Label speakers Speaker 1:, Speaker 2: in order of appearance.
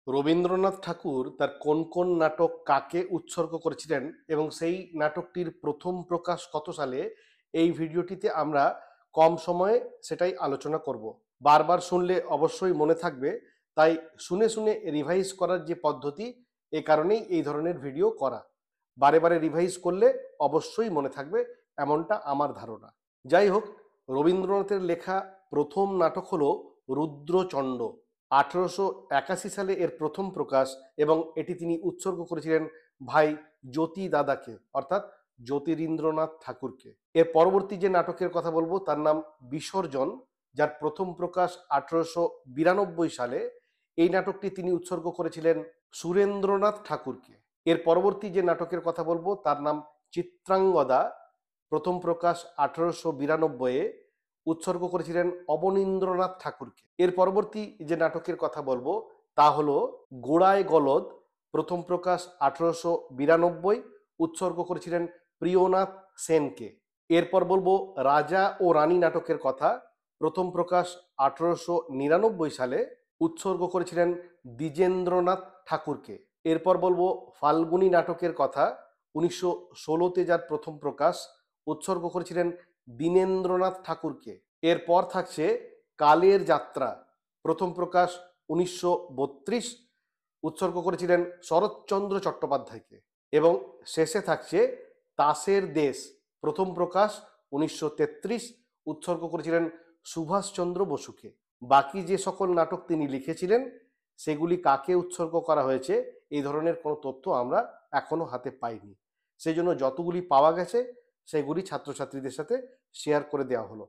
Speaker 1: রবীন্দ্রনাথ ঠাকুর তার কোন কোন নাটক কাকে উৎসর্গ করেছিলেন এবং সেই নাটকটির প্রথম প্রকাশ কত সালে, এই ভিডিওটিতে আমরা কম সময়ে সেটাই আলোচনা করব। বারবার শুনলে অবশ্যই মনে থাকবে, তাই শুনে শুনে রিভাইজ করার যে পদ্ধতি, এ কারণেই এই ধরনের ভিডিও করা। বারে বারে রিভাইজ করলে অবশ্যই মনে থাকবে, এমনটা আমার ধারণা। যাই হোক, রবীন্দ্রনাথের লেখা প্রথম নাটক হলো রুদ্রচণ্ড। 1881 সালে এর প্রথম প্রকাশ এবং এটি তিনি উৎসর্গ করেছিলেন ভাই জ্যোতি দাদাকে, অর্থাৎ জ্যোতিরিন্দ্রনাথ ঠাকুরকে। এর পরবর্তী যে নাটকের কথা বলবো তার নাম বিসর্জন, যার প্রথম প্রকাশ 1892 সালে। এই নাটকটি তিনি উৎসর্গ করেছিলেন সুরেন্দ্রনাথ ঠাকুরকে। এর পরবর্তী যে নাটকের কথা বলবো তার নাম চিত্রাঙ্গদা, প্রথম প্রকাশ 1892-এ, উৎসর্গ করেছিলেন অবনীন্দ্রনাথ ঠাকুরকে। এর পরবর্তী যে নাটকের কথা বলবো তা হলো গোড়ায় গলদ, প্রথম প্রকাশ 1892, উৎসর্গ করেছিলেন প্রিয়নাথ সেনকে। এরপর বলবো রাজা ও রানী নাটকের কথা, প্রথম প্রকাশ 1899 সালে, উৎসর্গ করেছিলেন দ্বিজেন্দ্রনাথ ঠাকুরকে। এরপর বলবো ফাল্গুনী নাটকের কথা, 1916-তে যার প্রথম প্রকাশ, উৎসর্গ করেছিলেন দীনেন্দ্রনাথ ঠাকুরকে। এরপর থাকছে কালের যাত্রা, প্রথম প্রকাশ 1932, উৎসর্গ করেছিলেন শরৎচন্দ্র চট্টোপাধ্যায়কে। এবং শেষে থাকছে তাসের দেশ, প্রথম প্রকাশ 1933, উৎসর্গ করেছিলেন সুভাষচন্দ্র বসুকে। বাকি যে সকল নাটক তিনি লিখেছিলেন সেগুলি কাকে উৎসর্গ করা হয়েছে এই ধরনের কোনো তথ্য আমরা এখনো হাতে পাইনি। সেই জন্য যতগুলি পাওয়া গেছে সেগুলি ছাত্রছাত্রীদের সাথে শেয়ার করে দেওয়া হলো।